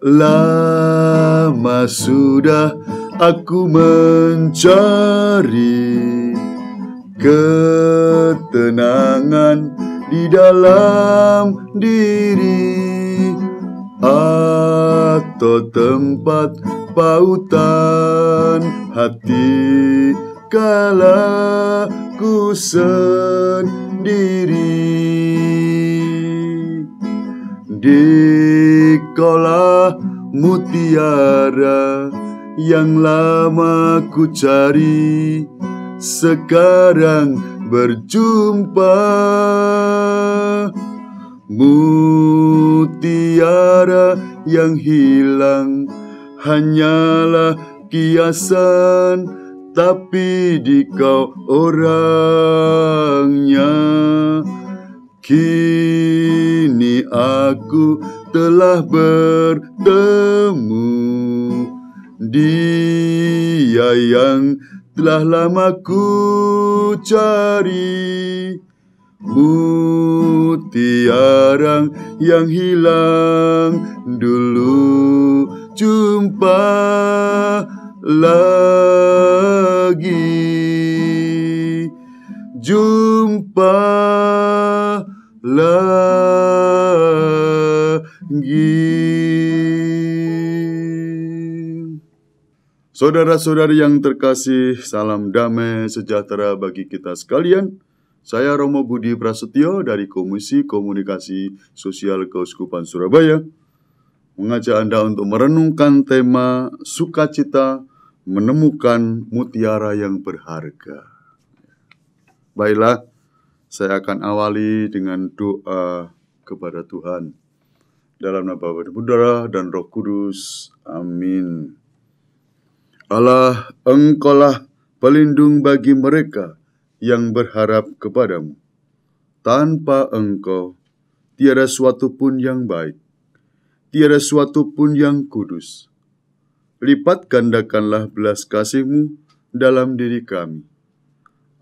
Lama sudah aku mencari ketenangan di dalam diri, atau tempat pautan hati kala ku sendiri. Dikaulah mutiara yang lama ku cari, sekarang berjumpa. Mutiara yang hilang hanyalah kiasan, tapi dikau orangnya. Kini aku telah bertemu Dia yang telah lama ku cari. Mutiara yang hilang dulu, jumpa lagi. Jumpa lagi. Saudara-saudari yang terkasih, salam damai sejahtera bagi kita sekalian. Saya Romo Budi Prasetyo dari Komisi Komunikasi Sosial Keuskupan Surabaya mengajak Anda untuk merenungkan tema sukacita menemukan mutiara yang berharga. Baiklah, saya akan awali dengan doa kepada Tuhan. Dalam nama Bapa dan Putra dan Roh Kudus. Amin. Allah, Engkaulah pelindung bagi mereka yang berharap kepadamu. Tanpa Engkau, tiada suatu pun yang baik, tiada suatu pun yang kudus. Lipat gandakanlah belas kasih-Mu dalam diri kami,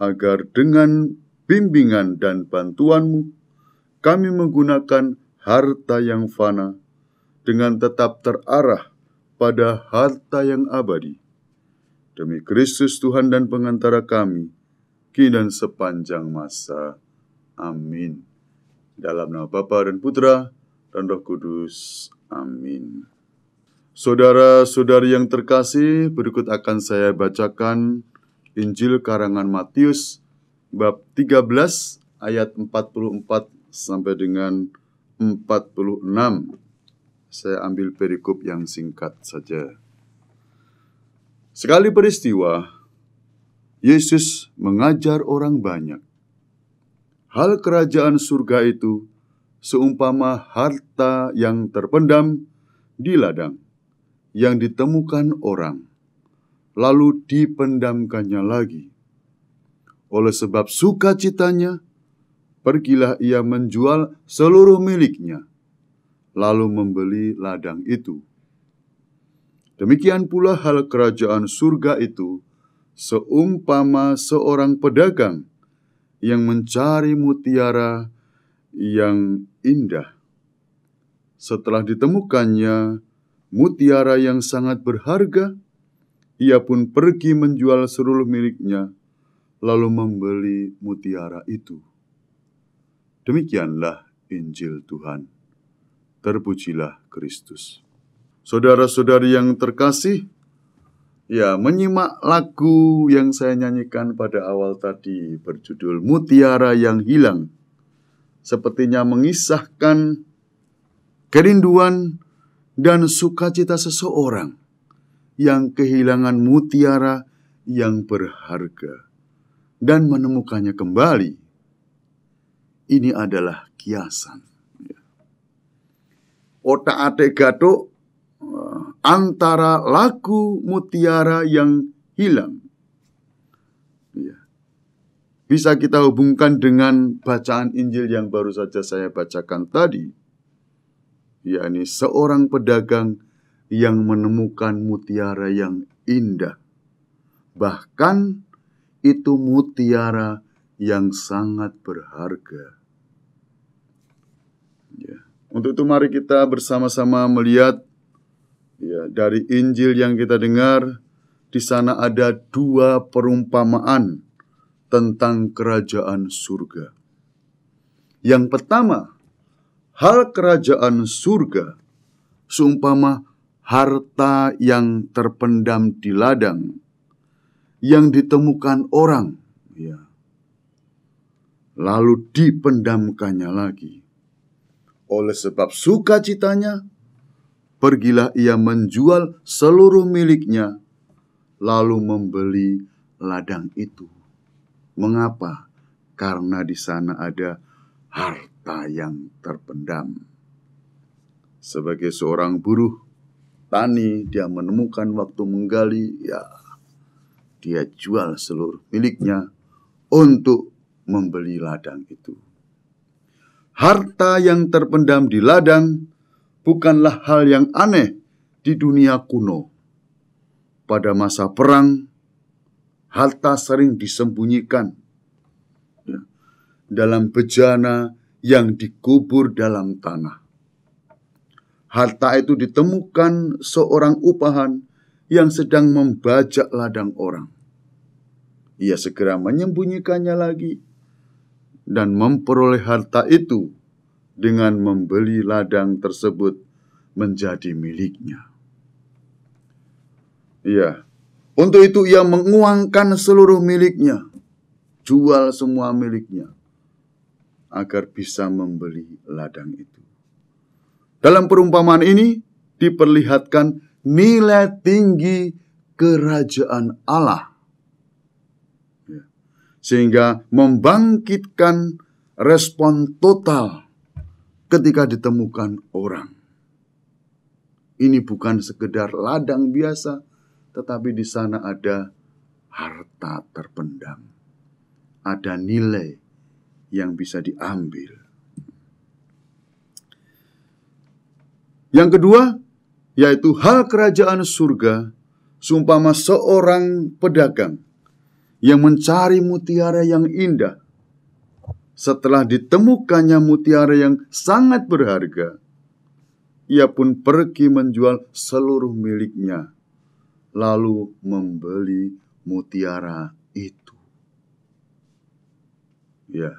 agar dengan bimbingan dan bantuan-Mu, kami menggunakan harta yang fana dengan tetap terarah pada harta yang abadi. Demi Kristus Tuhan dan pengantara kami, kini dan sepanjang masa. Amin. Dalam nama Bapa dan Putra dan Roh Kudus. Amin. Saudara-saudari yang terkasih, berikut akan saya bacakan Injil karangan Matius bab 13 ayat 44 sampai dengan 46. Saya ambil perikop yang singkat saja. Sekali peristiwa, Yesus mengajar orang banyak. Hal kerajaan surga itu seumpama harta yang terpendam di ladang, yang ditemukan orang, lalu dipendamkannya lagi. Oleh sebab sukacitanya, pergilah ia menjual seluruh miliknya, lalu membeli ladang itu. Demikian pula hal kerajaan surga itu seumpama seorang pedagang yang mencari mutiara yang indah. Setelah ditemukannya mutiara yang sangat berharga, ia pun pergi menjual seluruh miliknya, lalu membeli mutiara itu. Demikianlah Injil Tuhan. Terpujilah Kristus. Saudara-saudari yang terkasih, menyimak lagu yang saya nyanyikan pada awal tadi berjudul Mutiara yang Hilang, sepertinya mengisahkan kerinduan dan sukacita seseorang yang kehilangan mutiara yang berharga dan menemukannya kembali. Ini adalah kiasan. Otak-atik gatuk antara lagu mutiara yang hilang. Bisa kita hubungkan dengan bacaan Injil yang baru saja saya bacakan tadi, yakni seorang pedagang yang menemukan mutiara yang indah. Bahkan itu mutiara yang sangat berharga. Untuk itu mari kita bersama-sama melihat Ya, dari Injil yang kita dengar, di sana ada dua perumpamaan tentang kerajaan surga. Yang pertama, hal kerajaan surga seumpama harta yang terpendam di ladang, yang ditemukan orang, ya, lalu dipendamkannya lagi. Oleh sebab sukacitanya, pergilah ia menjual seluruh miliknya, lalu membeli ladang itu. Mengapa? Karena di sana ada harta yang terpendam. Sebagai seorang buruh tani, dia menemukan waktu menggali, ya, dia jual seluruh miliknya untuk membeli ladang itu. Harta yang terpendam di ladang bukanlah hal yang aneh di dunia kuno. Pada masa perang, harta sering disembunyikan, ya, dalam bejana yang dikubur dalam tanah. Harta itu ditemukan seorang upahan yang sedang membajak ladang orang. Ia segera menyembunyikannya lagi dan memperoleh harta itu dengan membeli ladang tersebut menjadi miliknya. Ya, untuk itu ia menguangkan seluruh miliknya, jual semua miliknya, agar bisa membeli ladang itu. Dalam perumpamaan ini diperlihatkan nilai tinggi kerajaan Allah, ya, sehingga membangkitkan respon total ketika ditemukan orang. Ini bukan sekedar ladang biasa, tetapi di sana ada harta terpendam, ada nilai yang bisa diambil. Yang kedua, yaitu hal kerajaan surga, seumpama seorang pedagang yang mencari mutiara yang indah. Setelah ditemukannya mutiara yang sangat berharga, ia pun pergi menjual seluruh miliknya, lalu membeli mutiara itu. Ya,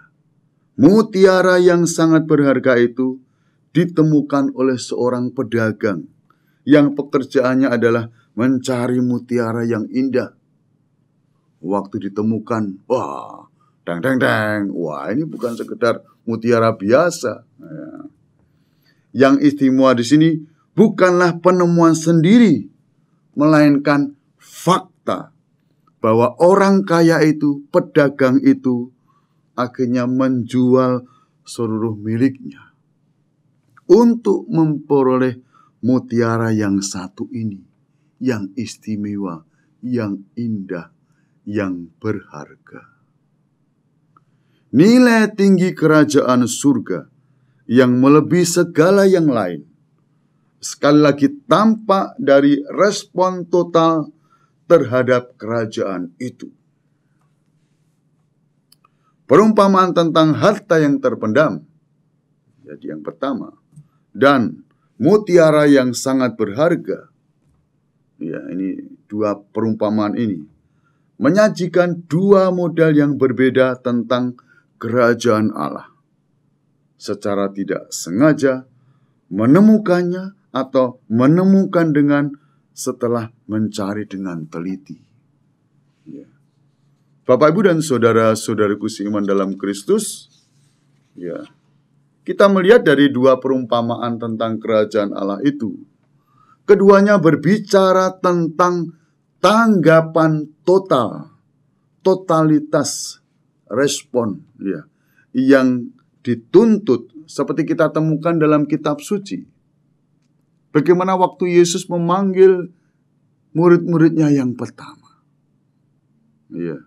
mutiara yang sangat berharga itu ditemukan oleh seorang pedagang yang pekerjaannya adalah mencari mutiara yang indah. Waktu ditemukan, wah, wah, ini bukan sekedar mutiara biasa. Ya. Yang istimewa di sini bukanlah penemuan sendiri, melainkan fakta bahwa orang kaya itu, pedagang itu, akhirnya menjual seluruh miliknya untuk memperoleh mutiara yang satu ini, yang istimewa, yang indah, yang berharga. Nilai tinggi kerajaan surga yang melebihi segala yang lain, sekali lagi tampak dari respon total terhadap kerajaan itu. Perumpamaan tentang harta yang terpendam, jadi yang pertama, dan mutiara yang sangat berharga. Ya, ini dua perumpamaan ini menyajikan dua model yang berbeda tentang kerajaan Allah. Secara tidak sengaja menemukannya atau menemukan dengan setelah mencari dengan teliti. Ya. Bapak, Ibu, dan saudara-saudaraku seiman dalam Kristus, ya, kita melihat dari dua perumpamaan tentang kerajaan Allah itu, keduanya berbicara tentang tanggapan total, totalitas respon, ya, yang dituntut seperti kita temukan dalam kitab suci. Bagaimana waktu Yesus memanggil murid-muridnya yang pertama. Ya,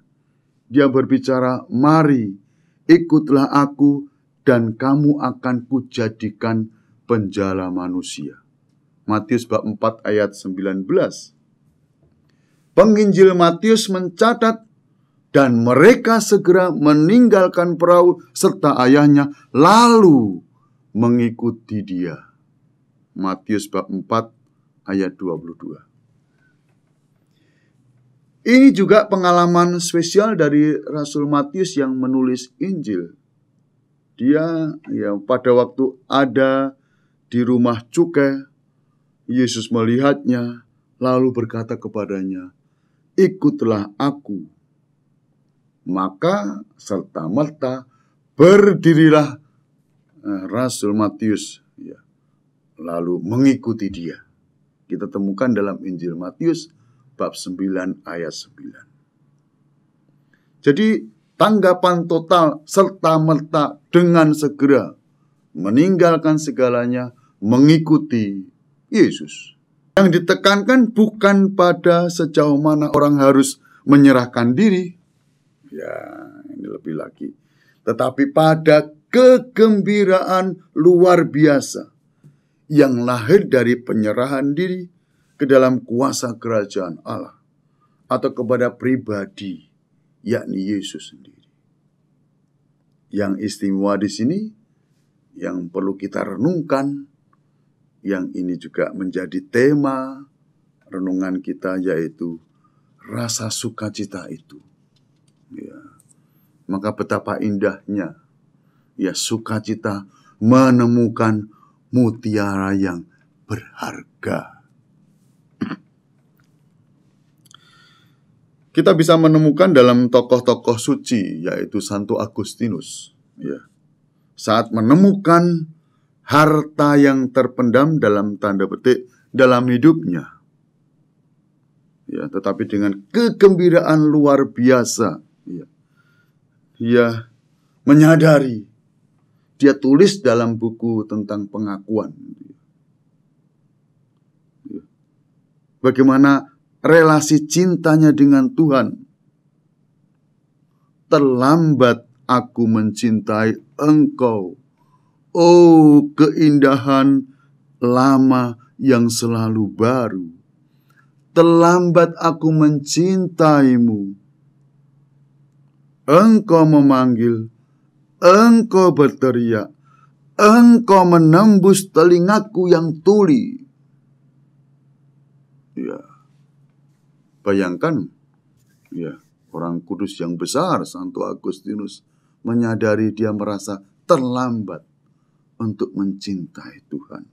dia berbicara, mari ikutlah aku dan kamu akan kujadikan penjala manusia. Matius bab 4 ayat 19. Penginjil Matius mencatat, dan mereka segera meninggalkan perahu serta ayahnya lalu mengikuti dia. Matius bab 4 ayat 22. Ini juga pengalaman spesial dari Rasul Matius yang menulis Injil. Dia pada waktu ada di rumah cukai, Yesus melihatnya lalu berkata kepadanya, "Ikutlah aku." Maka serta-merta berdirilah Rasul Matius, lalu mengikuti dia. Kita temukan dalam Injil Matius bab 9 ayat 9. Jadi tanggapan total serta-merta dengan segera meninggalkan segalanya mengikuti Yesus. Yang ditekankan bukan pada sejauh mana orang harus menyerahkan diri. Ya, ini lebih lagi. Tetapi pada kegembiraan luar biasa yang lahir dari penyerahan diri ke dalam kuasa kerajaan Allah atau kepada pribadi, yakni Yesus sendiri. Yang istimewa di sini, yang perlu kita renungkan, yang ini juga menjadi tema renungan kita, yaitu rasa sukacita itu. Maka betapa indahnya sukacita menemukan mutiara yang berharga. Kita bisa menemukan dalam tokoh-tokoh suci, yaitu Santo Agustinus. Saat menemukan harta yang terpendam dalam tanda petik dalam hidupnya. Tetapi dengan kegembiraan luar biasa. Dia menyadari. Dia tulis dalam buku tentang pengakuan. Bagaimana relasi cintanya dengan Tuhan. Terlambat aku mencintai Engkau. Oh, keindahan lama yang selalu baru. Terlambat aku mencintaimu. Engkau memanggil, Engkau berteriak, Engkau menembus telingaku yang tuli. Bayangkan, orang kudus yang besar, Santo Agustinus, menyadari dia merasa terlambat untuk mencintai Tuhan.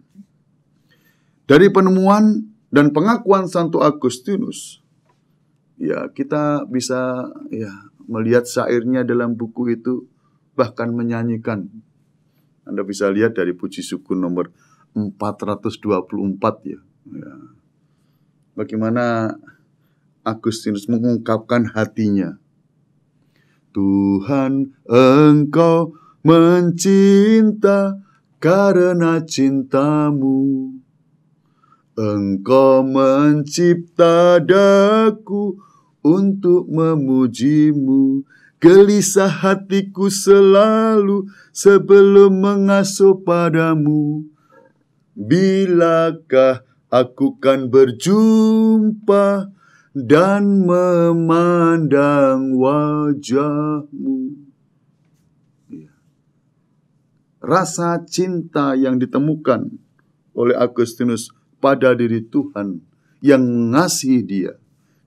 Dari penemuan dan pengakuan Santo Agustinus, kita bisa melihat syairnya dalam buku itu, bahkan menyanyikan. Anda bisa lihat dari puji syukur nomor 424 bagaimana Agustinus mengungkapkan hatinya. Tuhan, Engkau mencinta karena cintamu. Engkau mencipta daku untuk memujimu. Gelisah hatiku selalu sebelum mengasuh padamu. Bilakah aku kan berjumpa dan memandang wajahmu. Rasa cinta yang ditemukan oleh Agustinus pada diri Tuhan yang mengasihi dia.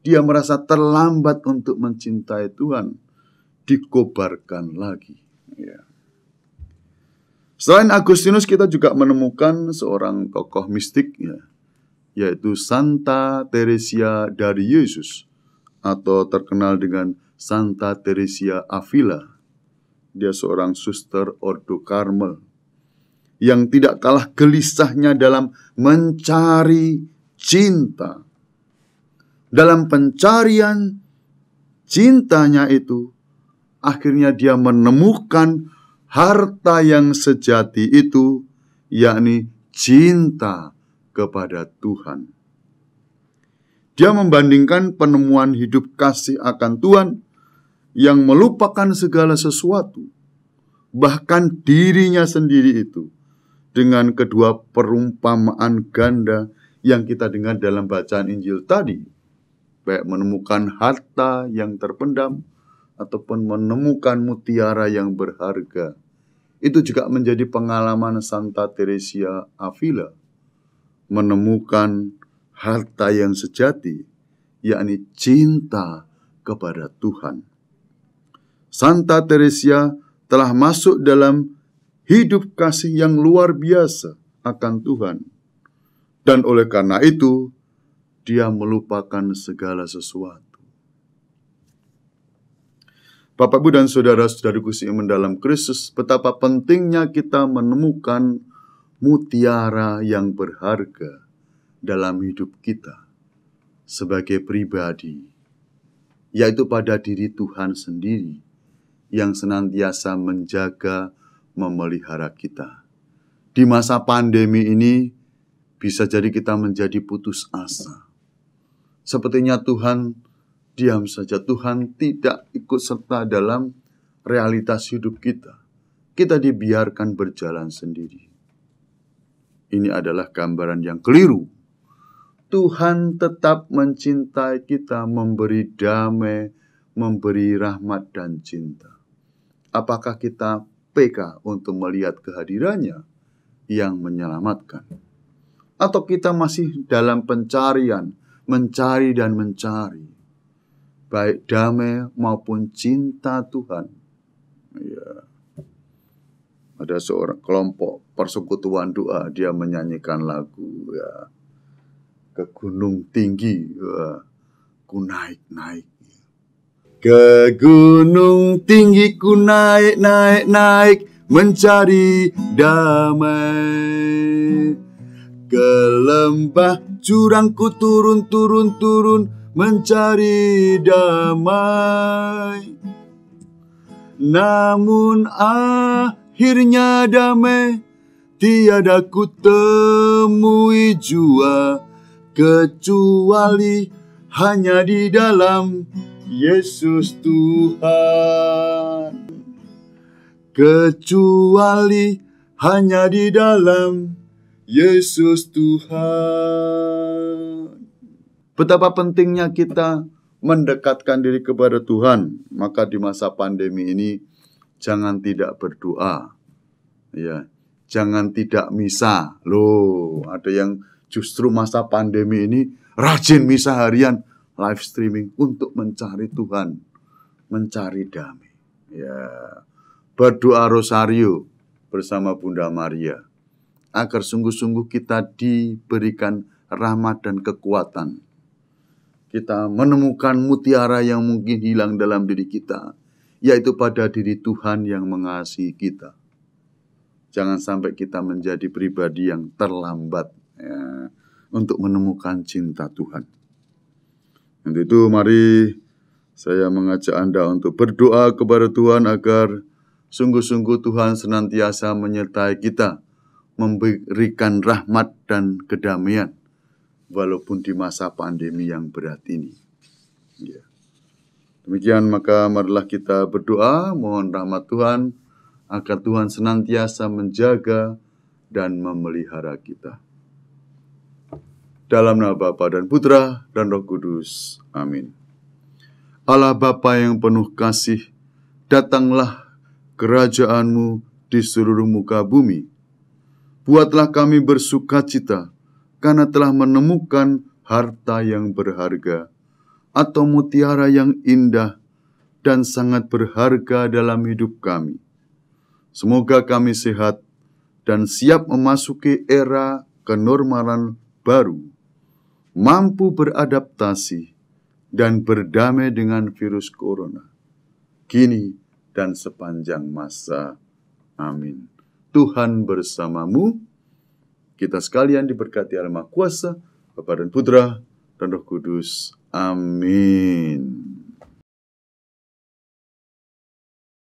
Dia merasa terlambat untuk mencintai Tuhan. Dikobarkan lagi. Selain Agustinus, kita juga menemukan seorang tokoh mistik, yaitu Santa Teresia dari Yesus, atau terkenal dengan Santa Teresia Avila. Dia seorang suster Ordo Karmel yang tidak kalah gelisahnya dalam mencari cinta. Dalam pencarian cintanya itu, akhirnya dia menemukan harta yang sejati itu, yakni cinta kepada Tuhan. Dia membandingkan penemuan hidup kasih akan Tuhan yang melupakan segala sesuatu, bahkan dirinya sendiri itu, dengan kedua perumpamaan ganda yang kita dengar dalam bacaan Injil tadi, baik menemukan harta yang terpendam ataupun menemukan mutiara yang berharga. Itu juga menjadi pengalaman Santa Teresia Avila, menemukan harta yang sejati, yakni cinta kepada Tuhan. Santa Teresia telah masuk dalam hidup kasih yang luar biasa akan Tuhan. Dan oleh karena itu, dia melupakan segala sesuatu. Bapak, Ibu, dan saudara-saudaraku yang mendalam Kristus, betapa pentingnya kita menemukan mutiara yang berharga dalam hidup kita sebagai pribadi, yaitu pada diri Tuhan sendiri yang senantiasa menjaga, memelihara kita. Di masa pandemi ini, bisa jadi kita menjadi putus asa. Sepertinya Tuhan diam saja, Tuhan tidak ikut serta dalam realitas hidup kita. Kita dibiarkan berjalan sendiri. Ini adalah gambaran yang keliru. Tuhan tetap mencintai kita, memberi damai, memberi rahmat dan cinta. Apakah kita peka untuk melihat kehadirannya yang menyelamatkan? Atau kita masih dalam pencarian, mencari dan mencari, baik damai maupun cinta Tuhan? Ya. Ada seorang kelompok persekutuan doa, dia menyanyikan lagu, ya, ke gunung tinggi, ya, ku naik-naik. Ke gunung tinggi ku naik-naik, mencari damai. Ke lembah jurang ku turun, mencari damai. Namun akhirnya damai tiada ku temui jua, kecuali hanya di dalam Yesus Tuhan. Kecuali hanya di dalam Yesus Tuhan. Betapa pentingnya kita mendekatkan diri kepada Tuhan. Maka di masa pandemi ini jangan tidak berdoa. Ya, jangan tidak misa. Loh, ada yang justru masa pandemi ini rajin misa harian, live streaming untuk mencari Tuhan, mencari damai. Ya, berdoa rosario bersama Bunda Maria, agar sungguh-sungguh kita diberikan rahmat dan kekuatan. Kita menemukan mutiara yang mungkin hilang dalam diri kita, yaitu pada diri Tuhan yang mengasihi kita. Jangan sampai kita menjadi pribadi yang terlambat, ya, untuk menemukan cinta Tuhan. Untuk itu mari saya mengajak Anda untuk berdoa kepada Tuhan agar sungguh-sungguh Tuhan senantiasa menyertai kita, memberikan rahmat dan kedamaian walaupun di masa pandemi yang berat ini. Ya. Demikian maka marilah kita berdoa, mohon rahmat Tuhan agar Tuhan senantiasa menjaga dan memelihara kita. Dalam nama Bapa dan Putra dan Roh Kudus. Amin. Allah Bapa yang penuh kasih, datanglah kerajaan-Mu di seluruh muka bumi. Buatlah kami bersukacita karena telah menemukan harta yang berharga atau mutiara yang indah dan sangat berharga dalam hidup kami. Semoga kami sehat dan siap memasuki era kenormalan baru, mampu beradaptasi dan berdamai dengan virus corona, kini dan sepanjang masa. Amin. Tuhan bersamamu. Kita sekalian diberkati Allah Maha Kuasa, Bapa dan Putra dan Roh Kudus. Amin.